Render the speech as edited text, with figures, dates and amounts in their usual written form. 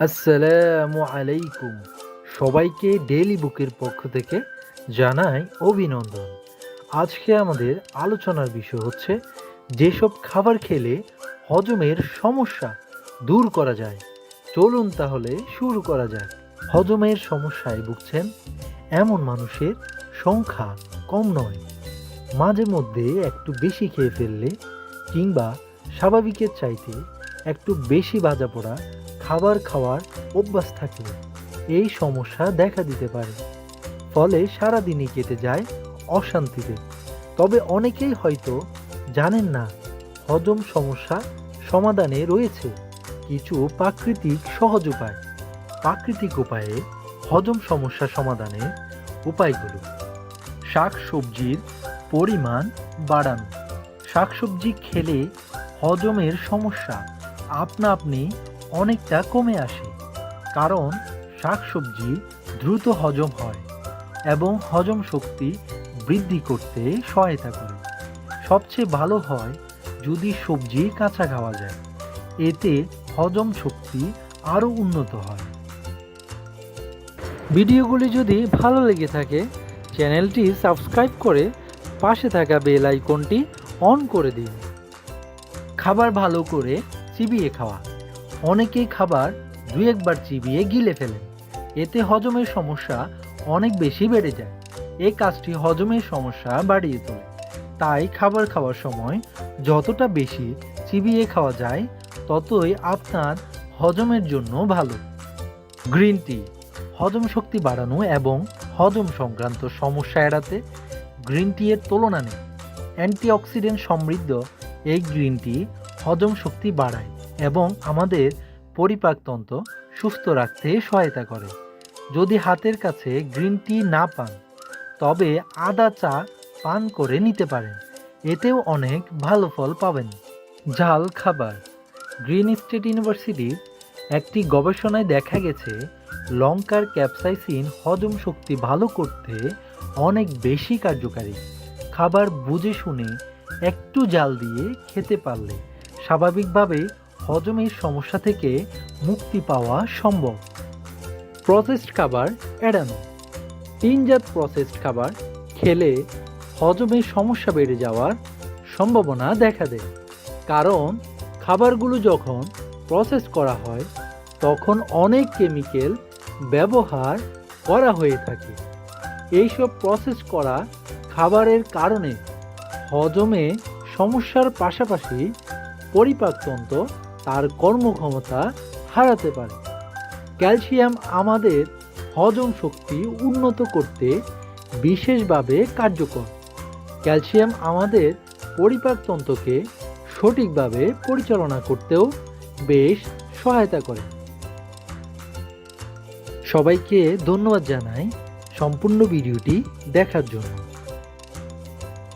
আসসালামু আলাইকুম। সবাইকে ডেইলি বুকের পক্ষ থেকে জানাই অভিনন্দন। আজকে আমাদের আলোচনার বিষয় হচ্ছে যেসব খাবার খেলে হজমের সমস্যা দূর করা যায়। চলুন তাহলে শুরু করা যাক। হজমের সমস্যায় ভুগছেন এমন মানুষের সংখ্যা কম নয়। মাঝে মধ্যে একটু বেশি খেয়ে ফেললে কিংবা স্বাভাবিকের চাইতে একটু বেশি ভাজাপোড়া খাবার খাওয়ার অভ্যাস থাকলে এই সমস্যা দেখা দিতে পারে। ফলে সারাদিনই কেটে যায় অশান্তিতে। তবে অনেকেই হয়তো জানেন না হজম সমস্যা সমাধানে রয়েছে কিছু প্রাকৃতিক সহজ উপায়। প্রাকৃতিক উপায়ে হজম সমস্যা সমাধানের উপায়গুলো: শাকসবজির পরিমাণ বাড়ানো। শাকসবজি খেলে হজমের সমস্যা আপনা আপনি অনেকটা কমে আসে, কারণ শাকসবজি দ্রুত হজম হয় এবং হজম শক্তি বৃদ্ধি করতে সহায়তা করে। সবচেয়ে ভালো হয় যদি সবজি কাঁচা খাওয়া যায়, এতে হজম শক্তি আরও উন্নত হয়। ভিডিওগুলি যদি ভালো লেগে থাকে চ্যানেলটি সাবস্ক্রাইব করে পাশে থাকা বেল আইকনটি অন করে দিন। খাবার ভালো করে চিবিয়ে খাওয়া। অনেকেই খাবার দুই একবার চিবিয়ে গিলে ফেলেন, এতে হজমের সমস্যা অনেক বেশি বেড়ে যায়। এই কাজটি হজমের সমস্যা বাড়িয়ে তোলে। তাই খাবার খাওয়ার সময় যতটা বেশি চিবিয়ে খাওয়া যায় ততই আপনার হজমের জন্য ভালো। গ্রিন টি হজম শক্তি বাড়ানো এবং হজম সংক্রান্ত সমস্যা এড়াতে গ্রিন টি এর তুলনা নেই। অ্যান্টিঅক্সিডেন্ট সমৃদ্ধ এই গ্রিন টি হজম শক্তি বাড়ায় এবং আমাদের পরিপাকতন্ত্র সুস্থ রাখতে সহায়তা করে। যদি হাতের কাছে গ্রিন টি না পান তবে আদা চা পান করে নিতে পারেন, এতেও অনেক ভালো ফল পাবেন। ঝাল খাবার। গ্রিন স্টেট ইউনিভার্সিটির একটি গবেষণায় দেখা গেছে লঙ্কার ক্যাপসাইসিন হজম শক্তি ভালো করতে অনেক বেশি কার্যকারী। খাবার বুঝে শুনে একটু জাল দিয়ে খেতে পারলে স্বাভাবিকভাবে হজমের সমস্যা থেকে মুক্তি পাওয়া সম্ভব। প্রসেসড খাবার এড়ানো। তিনজাত প্রসেসড খাবার খেলে হজমের সমস্যা বেড়ে যাওয়ার সম্ভাবনা দেখা দেয়, কারণ খাবারগুলো যখন প্রসেস করা হয় তখন অনেক কেমিক্যাল ব্যবহার করা হয়ে থাকে। এইসব প্রসেস করা খাবারের কারণে হজমে সমস্যার পাশাপাশি পরিপাকতন্ত্র তার কর্মক্ষমতা হারাতে পারে। ক্যালসিয়াম আমাদের হজম শক্তি উন্নত করতে বিশেষভাবে কার্যকর। ক্যালসিয়াম আমাদের পরিপাকতন্ত্রকে সঠিকভাবে পরিচালনা করতেও বেশ সহায়তা করে। সবাইকে ধন্যবাদ জানাই সম্পূর্ণ ভিডিওটি দেখার জন্য।